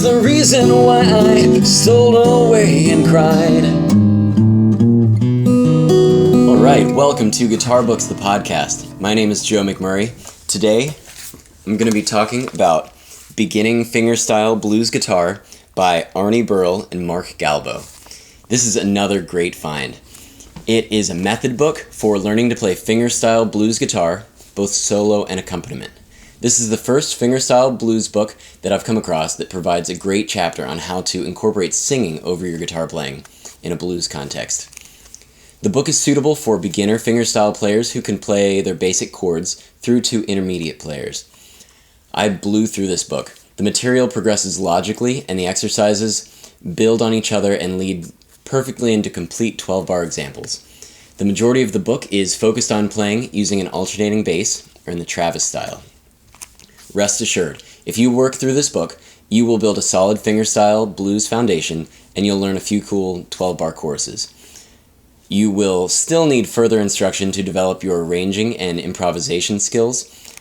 was the reason why I stole away and cried. Alright, welcome to Guitar Books, the podcast. My name is Joe McMurray. Today, I'm going to be talking about Beginning Fingerstyle Blues Guitar by Arnie, Berle, and Mark Galbo. This is another great find. It is a method book for learning to play fingerstyle blues guitar, both solo and accompaniment. This is the first fingerstyle blues book that I've come across that provides a great chapter on how to incorporate singing over your guitar playing in a blues context. The book is suitable for beginner fingerstyle players who can play their basic chords through to intermediate players. I blew through this book. The material progresses logically, and the exercises build on each other and lead perfectly into complete 12-bar examples. The majority of the book is focused on playing using an alternating bass, or in the Travis style. Rest assured, if you work through this book, you will build a solid fingerstyle blues foundation, and you'll learn a few cool 12-bar choruses. You will still need further instruction to develop your arranging and improvisation skills,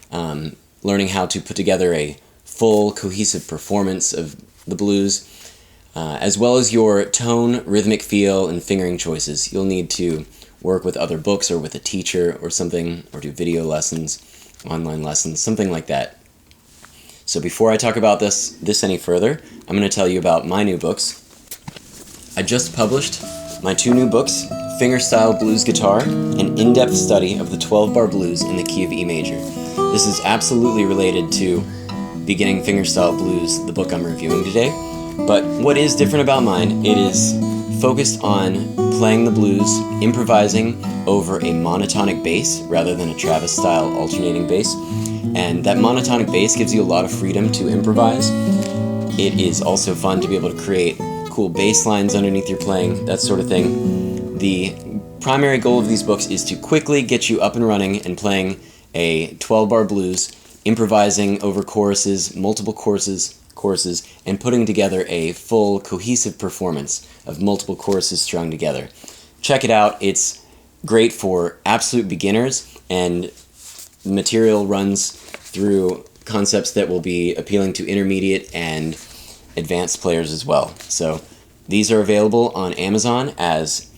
learning how to put together a full, cohesive performance of the blues, as well as your tone, rhythmic feel, and fingering choices. You'll need to work with other books or with a teacher or something, or do video lessons, online lessons, something like that. So before I talk about this any further, I'm going to tell you about my new books. I just published my two new books, Fingerstyle Blues Guitar, an in-depth study of the 12-bar blues in the key of E major. This is absolutely related to Beginning Fingerstyle Blues, the book I'm reviewing today. But what is different about mine, it is focused on playing the blues, improvising over a monotonic bass rather than a Travis-style alternating bass. And that monotonic bass gives you a lot of freedom to improvise. It is also fun to be able to create cool bass lines underneath your playing, that sort of thing. The primary goal of these books is to quickly get you up and running and playing a 12-bar blues, improvising over choruses, multiple choruses, and putting together a full, cohesive performance of multiple choruses strung together. Check it out. It's great for absolute beginners, and the material runs through concepts that will be appealing to intermediate and advanced players as well. So these are available on Amazon as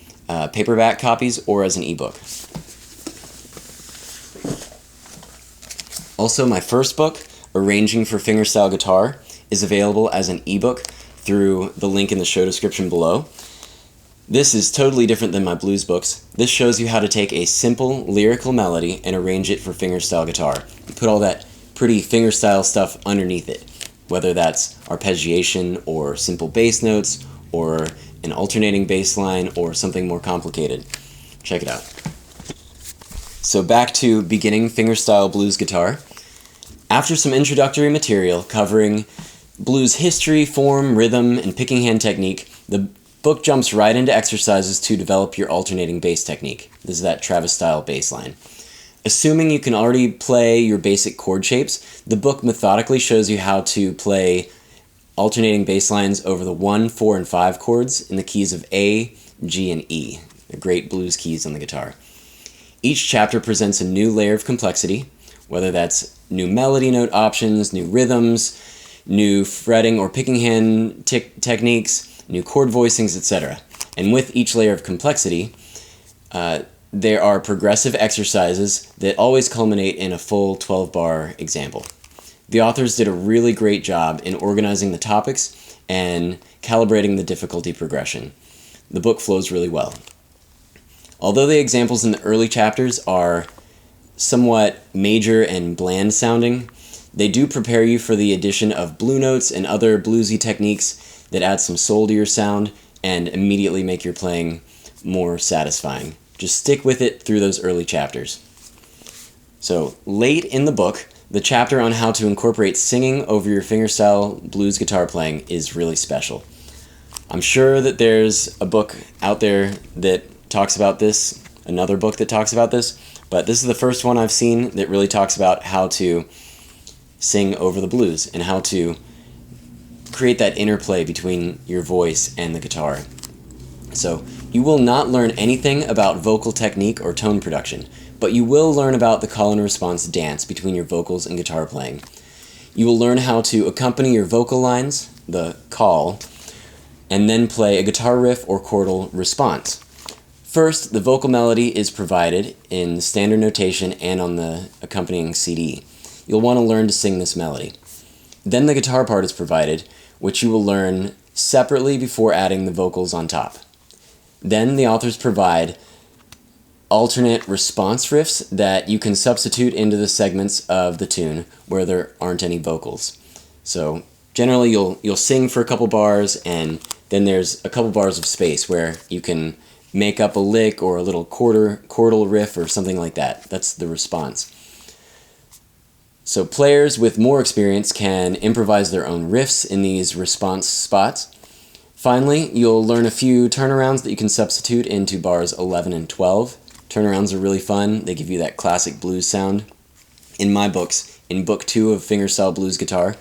paperback copies or as an ebook. Also, my first book, Arranging for Fingerstyle Guitar, is available as an ebook through the link in the show description below. This is totally different than my blues books. This shows you how to take a simple lyrical melody and arrange it for fingerstyle guitar. You put all that pretty fingerstyle stuff underneath it, whether that's arpeggiation or simple bass notes or an alternating bass line or something more complicated. Check it out. So back to Beginning Fingerstyle Blues Guitar. After some introductory material covering blues history, form, rhythm, and picking hand technique, the book jumps right into exercises to develop your alternating bass technique. This is that Travis-style bass line. Assuming you can already play your basic chord shapes, the book methodically shows you how to play alternating bass lines over the 1, 4, and 5 chords in the keys of A, G, and E, the great blues keys on the guitar. Each chapter presents a new layer of complexity, whether that's new melody note options, new rhythms, new fretting or picking hand techniques, new chord voicings, etc. And with each layer of complexity, there are progressive exercises that always culminate in a full 12-bar example. The authors did a really great job in organizing the topics and calibrating the difficulty progression. The book flows really well. Although the examples in the early chapters are somewhat major and bland sounding, they do prepare you for the addition of blue notes and other bluesy techniques that add some soul to your sound and immediately make your playing more satisfying. Just stick with it through those early chapters. So, late in the book, the chapter on how to incorporate singing over your fingerstyle blues guitar playing is really special. I'm sure that there's a book out there that talks about this, another book that talks about this, but this is the first one I've seen that really talks about how to sing over the blues and how to create that interplay between your voice and the guitar. So you will not learn anything about vocal technique or tone production, but you will learn about the call and response dance between your vocals and guitar playing. You will learn how to accompany your vocal lines, the call, and then play a guitar riff or chordal response. First, the vocal melody is provided in standard notation and on the accompanying CD. You'll want to learn to sing this melody. Then the guitar part is provided, which you will learn separately before adding the vocals on top. Then the authors provide alternate response riffs that you can substitute into the segments of the tune where there aren't any vocals. So generally you'll sing for a couple bars, and then there's a couple bars of space where you can make up a lick or a little chordal riff or something like that. That's the response. So players with more experience can improvise their own riffs in these response spots. Finally, you'll learn a few turnarounds that you can substitute into bars 11 and 12. Turnarounds are really fun. They give you that classic blues sound. In my books, in book 2 of Fingerstyle Blues Guitar,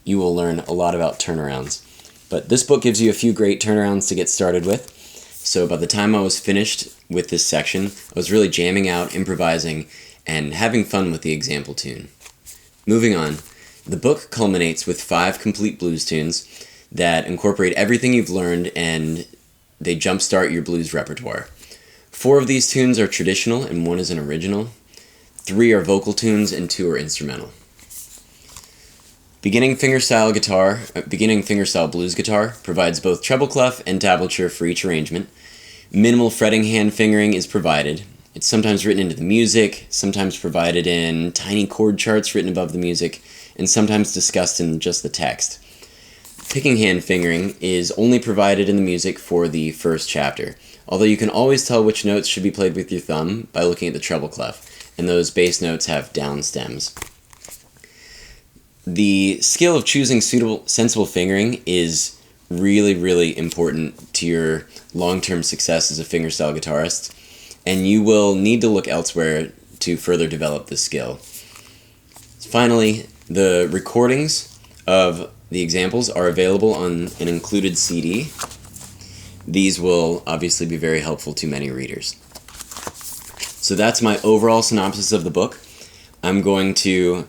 you will learn a lot about turnarounds. But this book gives you a few great turnarounds to get started with. So by the time I was finished with this section, I was really jamming out, improvising, and having fun with the example tune. Moving on, the book culminates with 5 complete blues tunes that incorporate everything you've learned, and they jumpstart your blues repertoire. 4 of these tunes are traditional and 1 is an original. 3 are vocal tunes and 2 are instrumental. Beginning fingerstyle blues guitar provides both treble clef and tablature for each arrangement. Minimal fretting hand fingering is provided. It's sometimes written into the music, sometimes provided in tiny chord charts written above the music, and sometimes discussed in just the text. Picking hand fingering is only provided in the music for the first chapter, although you can always tell which notes should be played with your thumb by looking at the treble clef, and those bass notes have down stems. The skill of choosing sensible fingering is really, really important to your long-term success as a fingerstyle guitarist, and you will need to look elsewhere to further develop this skill. Finally, the recordings of the examples are available on an included CD. These will obviously be very helpful to many readers. So that's my overall synopsis of the book. I'm going to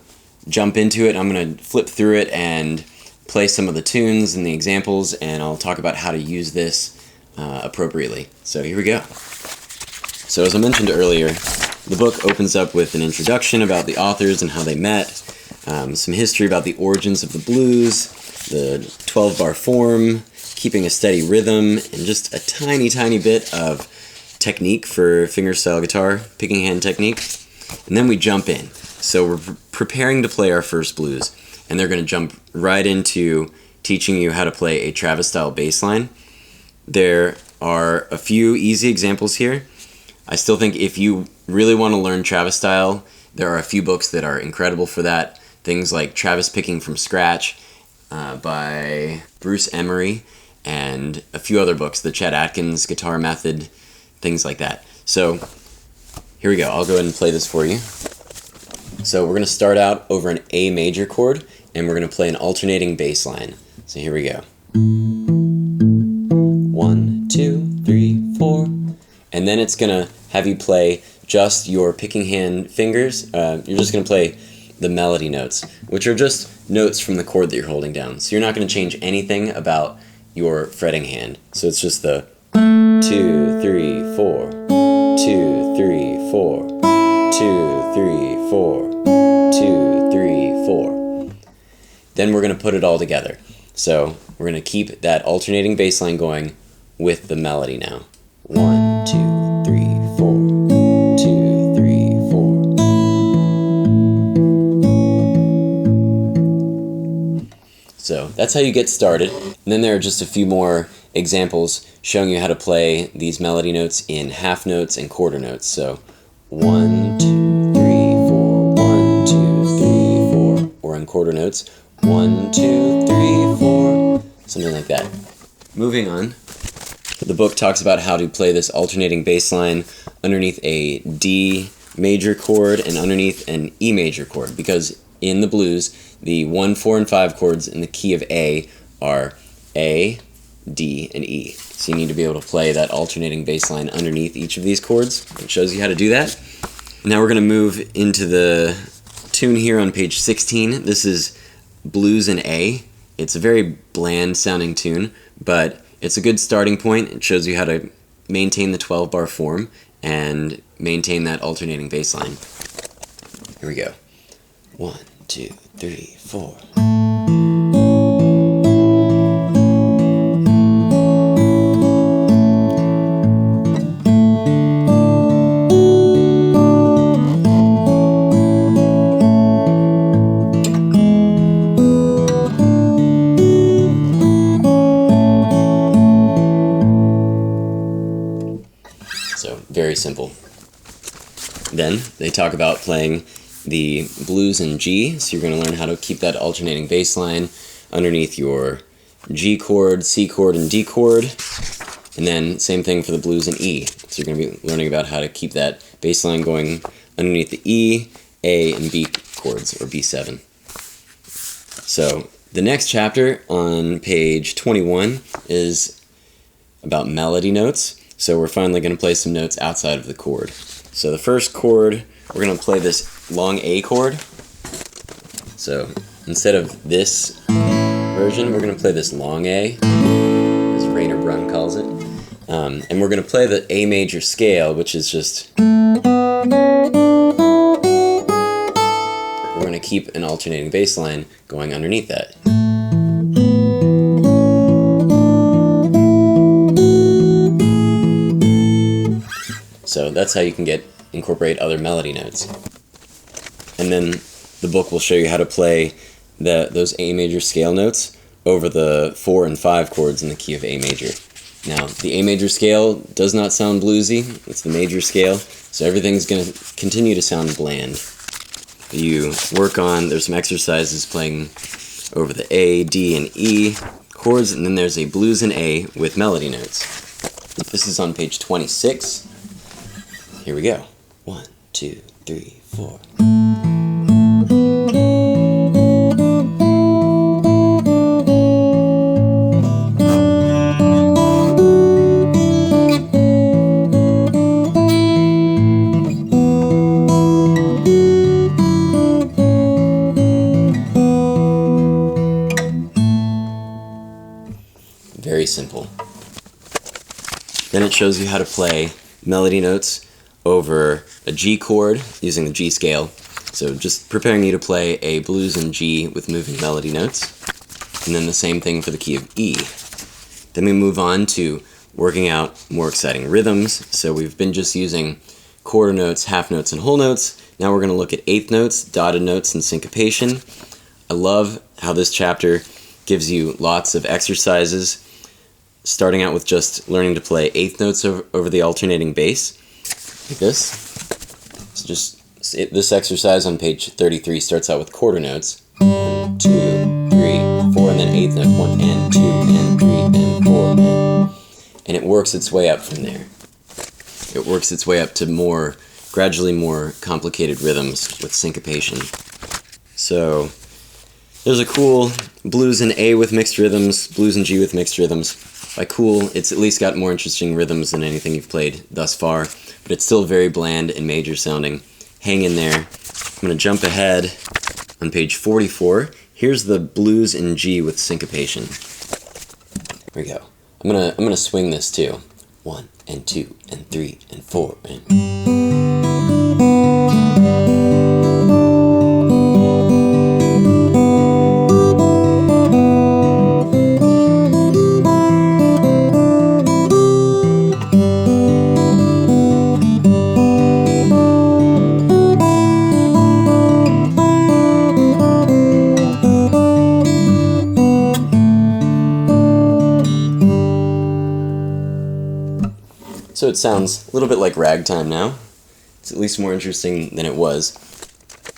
jump into it. I'm going to flip through it and play some of the tunes and the examples, and I'll talk about how to use this appropriately. So here we go. So as I mentioned earlier, the book opens up with an introduction about the authors and how they met, some history about the origins of the blues, the 12-bar form, keeping a steady rhythm, and just a tiny, tiny bit of technique for fingerstyle guitar, picking hand technique. And then we jump in. So we're preparing to play our first blues, and they're going to jump right into teaching you how to play a Travis-style bass line. There are a few easy examples here. I still think if you really want to learn Travis-style, there are a few books that are incredible for that. Things like Travis Picking from Scratch by Bruce Emery, and a few other books, the Chet Atkins Guitar Method, things like that. So here we go. I'll go ahead and play this for you. So we're going to start out over an A major chord, and we're going to play an alternating bass line. So here we go. 1, 2, 3, 4. And then it's going to have you play just your picking hand fingers. You're just going to play the melody notes, which are just notes from the chord that you're holding down. So you're not going to change anything about your fretting hand. So it's just the 2, 3, 4, 2, 3, 4, 2, 3, 4, 2, 3, 4. Then we're going to put it all together. So we're going to keep that alternating bass line going with the melody now. 1, 2, 3, 4, 2, 3, 4. So that's how you get started. And then there are just a few more examples showing you how to play these melody notes in half notes and quarter notes. So 1, 2, 3, 4, 1, 2, 3, 4. Or in quarter notes, 1, 2, 3, 4. Something like that. Moving on. The book talks about how to play this alternating bass line underneath a D major chord and underneath an E major chord, because in the blues, the 1, 4, and 5 chords in the key of A are A, D, and E. So you need to be able to play that alternating bass line underneath each of these chords. It shows you how to do that. Now we're going to move into the tune here on page 16. This is blues in A. It's a very bland sounding tune, but it's a good starting point. It shows you how to maintain the 12-bar form and maintain that alternating bass line. Here we go. 1, 2, 3, 4. So, very simple. Then they talk about playing the blues in G, so you're going to learn how to keep that alternating bass line underneath your G chord, C chord, and D chord. And then same thing for the blues in E. So you're going to be learning about how to keep that bass line going underneath the E, A, and B chords, or B7. So the next chapter on page 21 is about melody notes. So we're finally going to play some notes outside of the chord. So the first chord, we're going to play this long A chord. So instead of this version, we're going to play this long A, as Rainer Brunn calls it. And we're going to play the A major scale, which is just... We're going to keep an alternating bass line going underneath that. So that's how you can incorporate other melody notes. And then the book will show you how to play those A major scale notes over the 4 and 5 chords in the key of A major. Now, the A major scale does not sound bluesy. It's the major scale, so everything's going to continue to sound bland. You work on, there's some exercises playing over the A, D, and E chords, and then there's a blues in A with melody notes. This is on page 26. Here we go. 1, 2, 3, 4. Very simple. Then it shows you how to play melody notes over a G chord using the G scale. So just preparing you to play a blues in G with moving melody notes. And then the same thing for the key of E. Then we move on to working out more exciting rhythms. So we've been just using quarter notes, half notes, and whole notes. Now we're going to look at eighth notes, dotted notes, and syncopation. I love how this chapter gives you lots of exercises, starting out with just learning to play eighth notes over the alternating bass. Like this. So this exercise on page 33 starts out with quarter notes. 1, 2, 3, 4, and then eighth note. 1 and 2 and 3 and 4. And it works its way up from there. It works its way up to gradually more complicated rhythms with syncopation. So there's a cool blues in A with mixed rhythms, blues in G with mixed rhythms. By cool, it's at least got more interesting rhythms than anything you've played thus far, but it's still very bland and major sounding. Hang in there. I'm going to jump ahead on page 44. Here's the blues in G with syncopation. Here we go. I'm gonna swing this too. 1 and 2 and 3 and 4 and... So it sounds a little bit like ragtime now. It's at least more interesting than it was.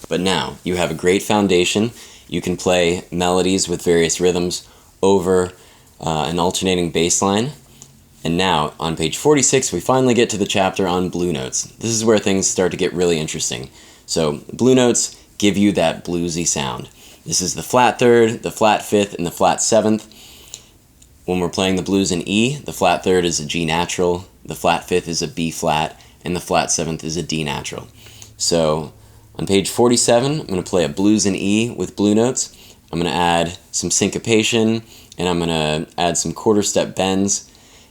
But now, you have a great foundation. You can play melodies with various rhythms over an alternating bass line. And now, on page 46, we finally get to the chapter on blue notes. This is where things start to get really interesting. So, blue notes give you that bluesy sound. This is the flat third, the flat fifth, and the flat seventh. When we're playing the blues in E, the flat third is a G natural, the flat fifth is a B flat, and the flat seventh is a D natural. So on page 47, I'm going to play a blues in E with blue notes. I'm going to add some syncopation, and I'm going to add some quarter step bends,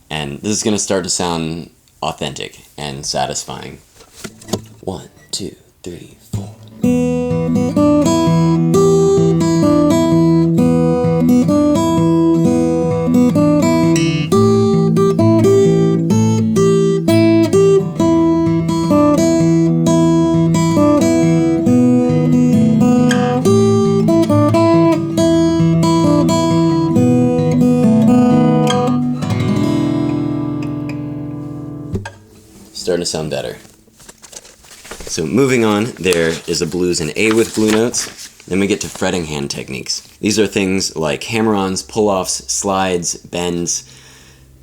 and this is going to start to sound authentic and satisfying. 1, 2, 3, 4. Starting to sound better. So moving on, there is a blues in A with blue notes. Then we get to fretting hand techniques. These are things like hammer-ons, pull-offs, slides, bends,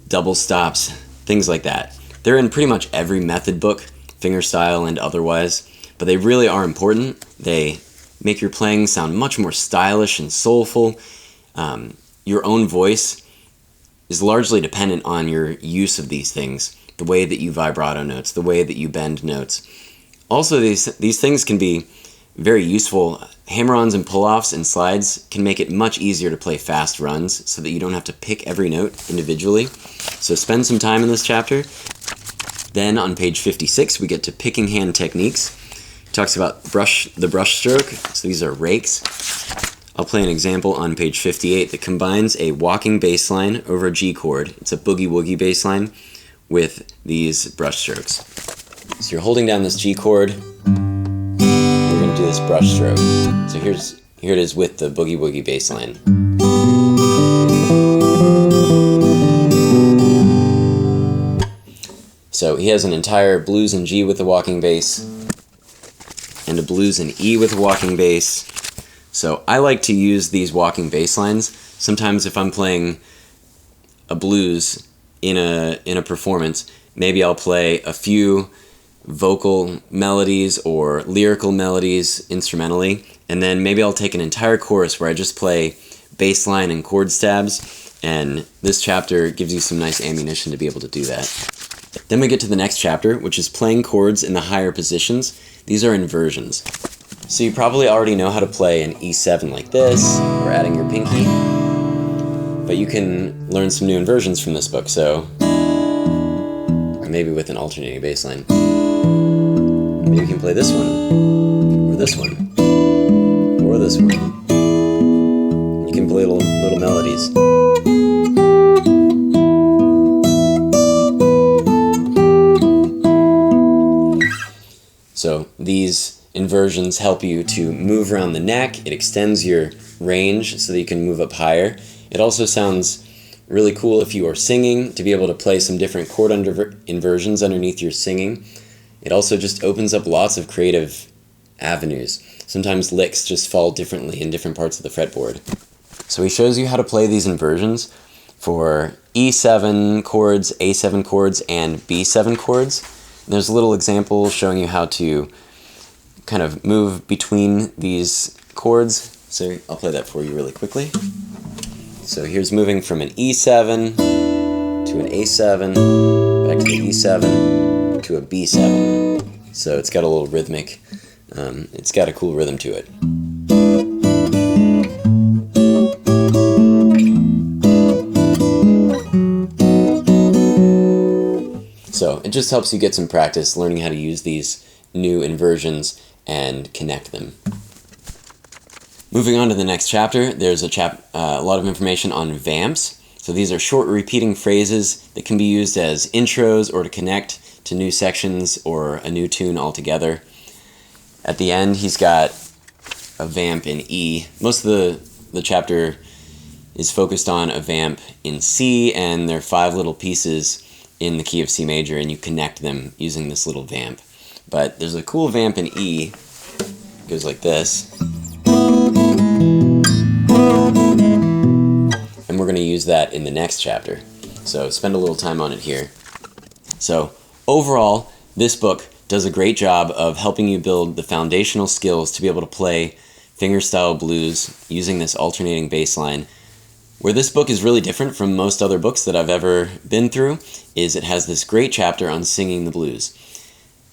double stops, things like that. They're in pretty much every method book, fingerstyle and otherwise, but they really are important. They make your playing sound much more stylish and soulful. Your own voice is largely dependent on your use of these things, the way that you vibrato notes, the way that you bend notes. Also, these things can be very useful. Hammer-ons and pull-offs and slides can make it much easier to play fast runs so that you don't have to pick every note individually. So spend some time in this chapter. Then on page 56, we get to picking hand techniques. It talks about the brush stroke. So these are rakes. I'll play an example on page 58 that combines a walking bass line over a G chord. It's a boogie-woogie bass line with these brush strokes. So you're holding down this G chord, you're going to do this brush stroke. So here it is with the boogie woogie bass line. So he has an entire blues in G with a walking bass and a blues in E with a walking bass. So I like to use these walking bass lines. Sometimes if I'm playing a blues in a performance, maybe I'll play a few vocal melodies or lyrical melodies instrumentally, and then maybe I'll take an entire chorus where I just play bass line and chord stabs, and this chapter gives you some nice ammunition to be able to do that. Then we get to the next chapter, which is playing chords in the higher positions. These are inversions. So you probably already know how to play an E7 like this, or adding your pinky, but you can learn some new inversions from this book, so maybe with an alternating bass line. Maybe you can play this one, or this one, or this one. You can play little melodies. So these inversions help you to move around the neck. It extends your range so that you can move up higher. It also sounds really cool if you are singing, to be able to play some different chord inversions underneath your singing. It also just opens up lots of creative avenues. Sometimes licks just fall differently in different parts of the fretboard. So he shows you how to play these inversions for E7 chords, A7 chords, and B7 chords. And there's a little example showing you how to kind of move between these chords. So I'll play that for you really quickly. So here's moving from an E7 to an A7, back to the E7 to a B7. So it's got a little rhythmic, it's got a cool rhythm to it. So it just helps you get some practice learning how to use these new inversions and connect them. Moving on to the next chapter, there's a lot of information on vamps. So these are short repeating phrases that can be used as intros or to connect to new sections or a new tune altogether. At the end, he's got a vamp in E. Most of the chapter is focused on a vamp in C, and there are 5 little pieces in the key of C major, and you connect them using this little vamp. But there's a cool vamp in E. It goes like this. And we're going to use that in the next chapter. So spend a little time on it here. So overall, this book does a great job of helping you build the foundational skills to be able to play fingerstyle blues using this alternating bass line. Where this book is really different from most other books that I've ever been through is it has this great chapter on singing the blues.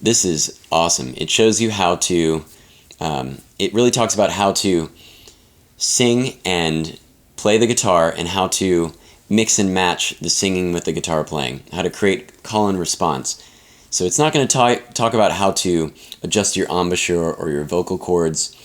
This is awesome. It shows you how to, it really talks about how to sing and play the guitar and how to mix and match the singing with the guitar playing, how to create call and response. So it's not going to talk about how to adjust your embouchure or your vocal cords.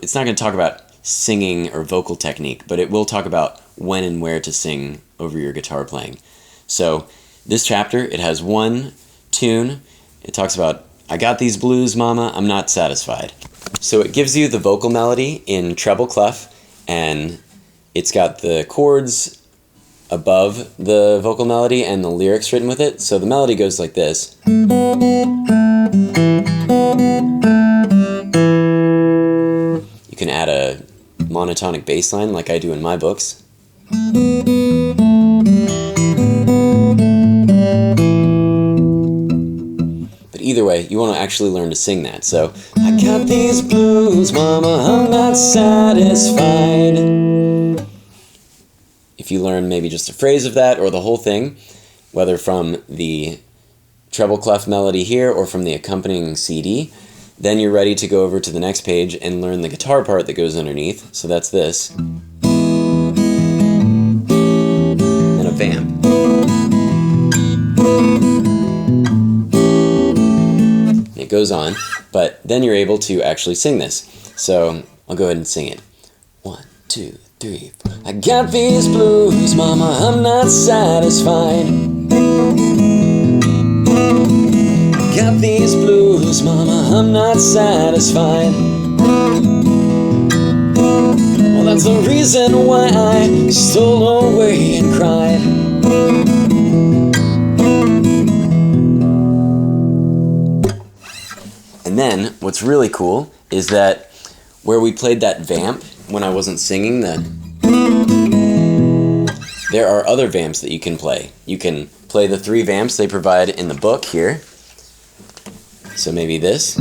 It's not going to talk about singing or vocal technique, but it will talk about when and where to sing over your guitar playing. So this chapter, it has one tune. It talks about, I got these blues, mama, I'm not satisfied. So it gives you the vocal melody in treble clef, and it's got the chords above the vocal melody and the lyrics written with it. So the melody goes like this. You can add a monotonic bass line like I do in my books. But either way, you want to actually learn to sing that. So, I got these blues, mama, I'm not satisfied. If you learn maybe just a phrase of that or the whole thing, whether from the treble clef melody here or from the accompanying CD, then you're ready to go over to the next page and learn the guitar part that goes underneath. So that's this. And a vamp. It goes on, but then you're able to actually sing this. So I'll go ahead and sing it. 1, 2, 3, 4. I got these blues, mama, I'm not satisfied. Got these blues, mama, I'm not satisfied. Well, that's the reason why I stole away and cried. And then, what's really cool is that where we played that vamp when I wasn't singing, there are other vamps that you can play. You can play the 3 vamps they provide in the book here. So maybe this,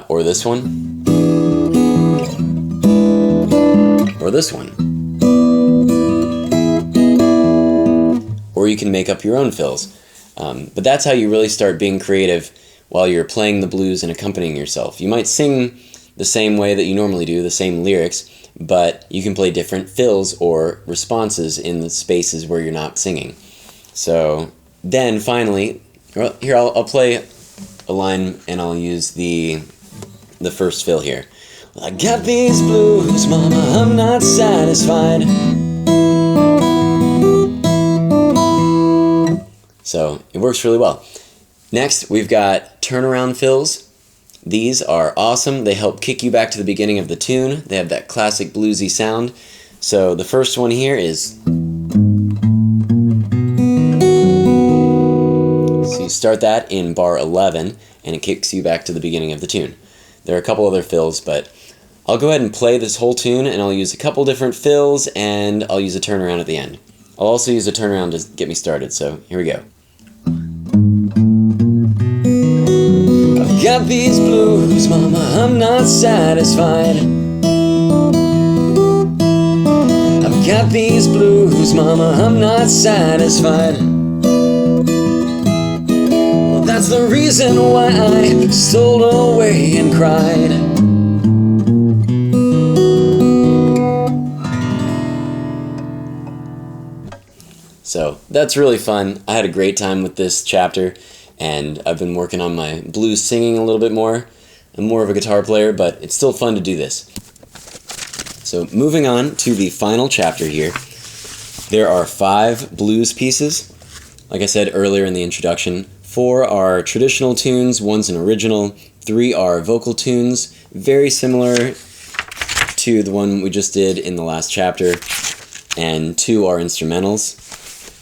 or this one, or this one. Or you can make up your own fills. But that's how you really start being creative while you're playing the blues and accompanying yourself. You might sing the same way that you normally do, the same lyrics, but you can play different fills or responses in the spaces where you're not singing. So then finally, well, here I'll play a line and I'll use the first fill here. Well, I got these blues, mama, I'm not satisfied. So it works really well. Next, we've got turnaround fills. These are awesome. They help kick you back to the beginning of the tune. They have that classic bluesy sound. So the first one here is... So you start that in bar 11, and it kicks you back to the beginning of the tune. There are a couple other fills, but I'll go ahead and play this whole tune, and I'll use a couple different fills, and I'll use a turnaround at the end. I'll also use a turnaround to get me started, so here we go. I've got these blues, mama, I'm not satisfied. I've got these blues, mama, I'm not satisfied. Well, that's the reason why I stole away and cried. So that's really fun. I had a great time with this chapter, and I've been working on my blues singing a little bit more. I'm more of a guitar player, but it's still fun to do this. So moving on to the final chapter here, there are 5 blues pieces. Like I said earlier in the introduction, 4 are traditional tunes, 1's an original, 3 are vocal tunes, very similar to the one we just did in the last chapter, and 2 are instrumentals.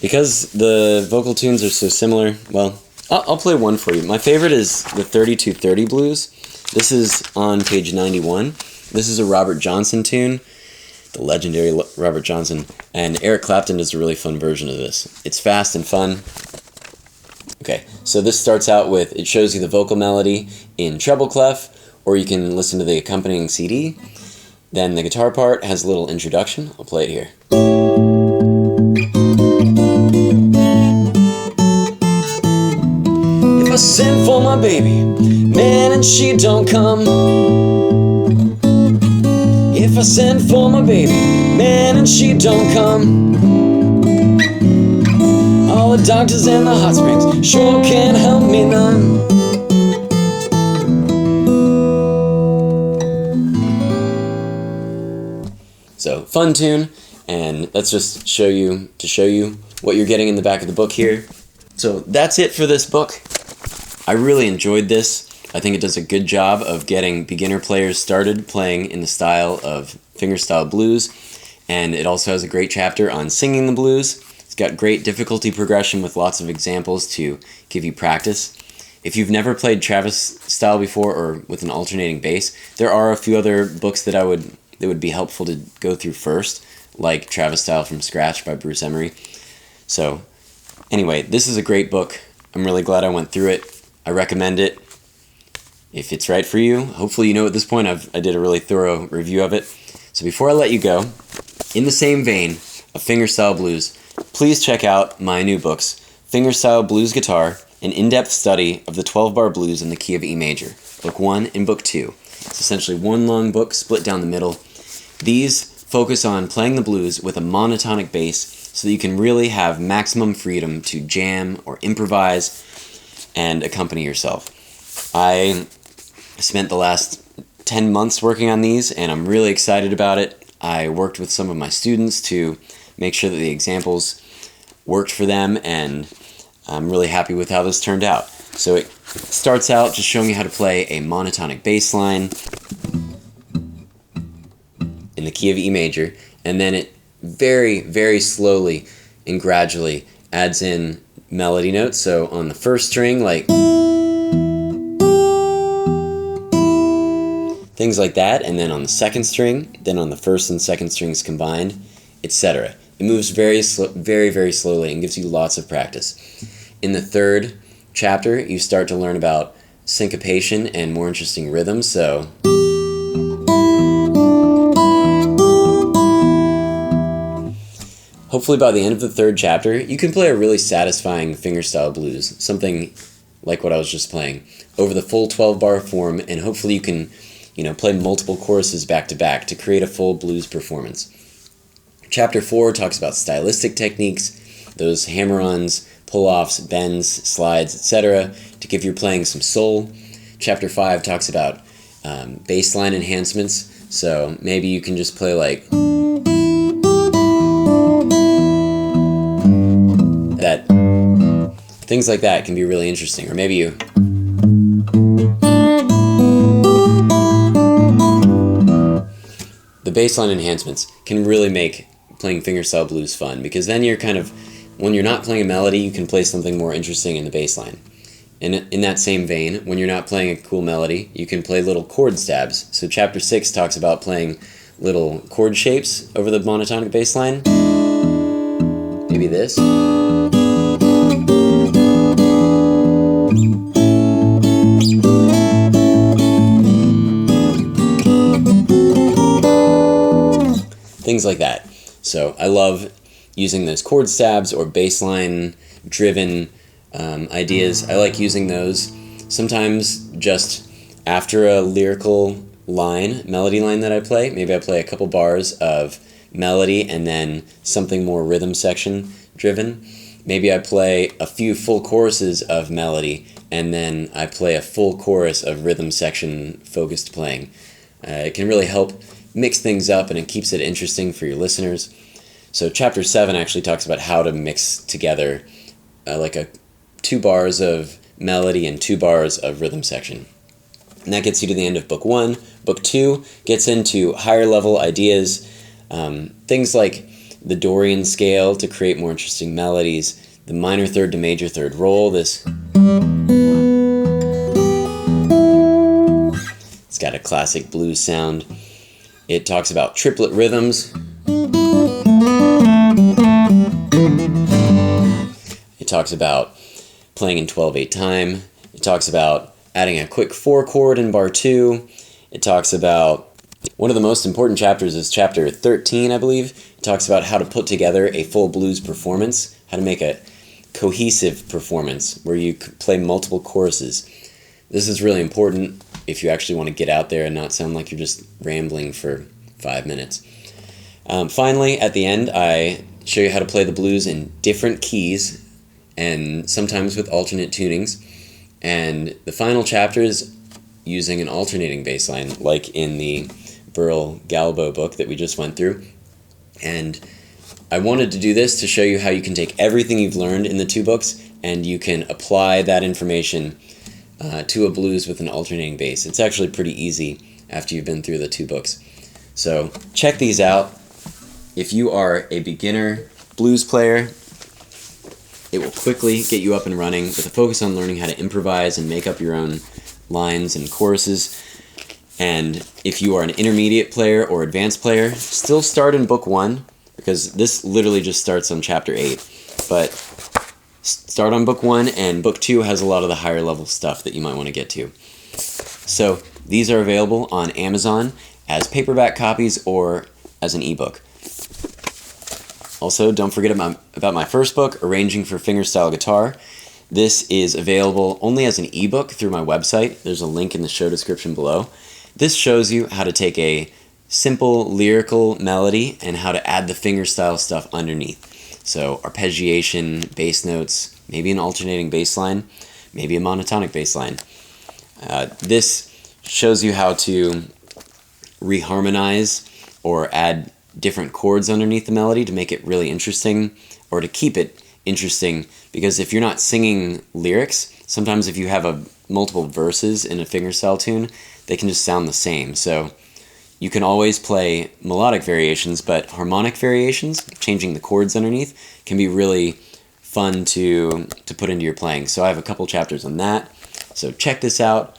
Because the vocal tunes are so similar, well, I'll play one for you. My favorite is the 3230 Blues. This is on page 91. This is a Robert Johnson tune, the legendary Robert Johnson, and Eric Clapton does a really fun version of this. It's fast and fun. Okay, so this starts out with, it shows you the vocal melody in treble clef, or you can listen to the accompanying CD. Then the guitar part has a little introduction. I'll play it here. If I sent for my baby, man and she don't come. If I send for my baby, man, and she don't come. All the doctors and the hot springs sure can't help me none. So, fun tune, and that's just to show you what you're getting in the back of the book here. So that's it for this book. I really enjoyed this. I think it does a good job of getting beginner players started playing in the style of fingerstyle blues, and it also has a great chapter on singing the blues. It's got great difficulty progression with lots of examples to give you practice. If you've never played Travis style before or with an alternating bass, there are a few other books that would be helpful to go through first, like Travis Style from Scratch by Bruce Emery. So anyway, this is a great book. I'm really glad I went through it. I recommend it. If it's right for you, hopefully you know at this point I did a really thorough review of it. So before I let you go, in the same vein of fingerstyle blues, please check out my new books, Fingerstyle Blues Guitar, an in-depth study of the 12-bar blues in the key of E major, Book 1 and Book 2. It's essentially one long book split down the middle. These focus on playing the blues with a monotonic bass so that you can really have maximum freedom to jam or improvise and accompany yourself. I spent the last 10 months working on these, and I'm really excited about it. I worked with some of my students to make sure that the examples worked for them, and I'm really happy with how this turned out. So it starts out just showing you how to play a monotonic bass line in the key of E major, and then it very, very slowly and gradually adds in melody notes. So on the first string, like things like that, and then on the second string, then on the first and second strings combined, etc. It moves very, very slowly and gives you lots of practice. In the third chapter, you start to learn about syncopation and more interesting rhythms. So hopefully by the end of the third chapter, you can play a really satisfying fingerstyle blues, something like what I was just playing, over the full 12-bar form, and hopefully you can, play multiple choruses back to back to create a full blues performance. Chapter 4 talks about stylistic techniques, those hammer-ons, pull-offs, bends, slides, etc., to give your playing some soul. Chapter 5 talks about bass line enhancements, so maybe you can just play like that. Things like that can be really interesting, or maybe you the bass line enhancements can really make playing fingerstyle blues fun, because then you're when you're not playing a melody, you can play something more interesting in the bass line. And in that same vein, when you're not playing a cool melody, you can play little chord stabs. So chapter 6 talks about playing little chord shapes over the monotonic bass line. Maybe this. Things like that. So I love using those chord stabs or bass line driven ideas. I like using those sometimes just after a lyrical melody line that I play. Maybe I play a couple bars of melody and then something more rhythm section driven. Maybe I play a few full choruses of melody and then I play a full chorus of rhythm section focused playing. It can really help mix things up, and it keeps it interesting for your listeners. So chapter 7 actually talks about how to mix together like 2 bars of melody and 2 bars of rhythm section. And that gets you to the end of book 1. Book 2 gets into higher level ideas, things like the Dorian scale to create more interesting melodies, the minor third to major third roll. It's got a classic blues sound. It talks about triplet rhythms. It talks about playing in 12/8 time. It talks about adding a quick 4 chord in bar 2. It talks about, one of the most important chapters is chapter 13, I believe. It talks about how to put together a full blues performance, how to make a cohesive performance where you play multiple choruses. This is really important if you actually want to get out there and not sound like you're just rambling for 5 minutes. Finally, at the end, I show you how to play the blues in different keys and sometimes with alternate tunings. And the final chapter is using an alternating bass line, like in the Berle Galbo book that we just went through. And I wanted to do this to show you how you can take everything you've learned in the two books and you can apply that information to a blues with an alternating bass. It's actually pretty easy after you've been through the two books. So check these out. If you are a beginner blues player, it will quickly get you up and running with a focus on learning how to improvise and make up your own lines and choruses. And if you are an intermediate player or advanced player, still start in book 1, because this literally just starts on chapter 8. But start on book 1, and book 2 has a lot of the higher level stuff that you might want to get to. So these are available on Amazon as paperback copies or as an ebook. Also, don't forget about my first book, Arranging for Fingerstyle Guitar. This is available only as an ebook through my website. There's a link in the show description below. This shows you how to take a simple lyrical melody and how to add the fingerstyle stuff underneath. So arpeggiation, bass notes, maybe an alternating bass line, maybe a monotonic bass line. This shows you how to reharmonize or add different chords underneath the melody to make it really interesting, or to keep it interesting, because if you're not singing lyrics, sometimes if you have multiple verses in a fingerstyle tune, they can just sound the same. So you can always play melodic variations, but harmonic variations, changing the chords underneath, can be really fun to put into your playing. So I have a couple chapters on that, so check this out.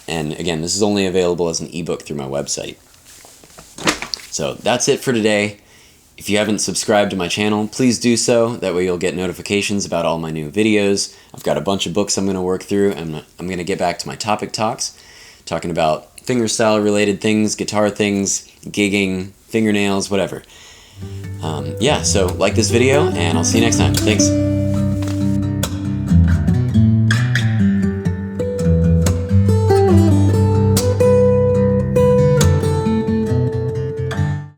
And again, this is only available as an ebook through my website. So that's it for today. If you haven't subscribed to my channel, please do so. That way you'll get notifications about all my new videos. I've got a bunch of books I'm going to work through, and I'm going to get back to my topic talks, talking about fingerstyle related things, guitar things, gigging, fingernails, whatever. Yeah, so like this video, and I'll see you next time. Thanks.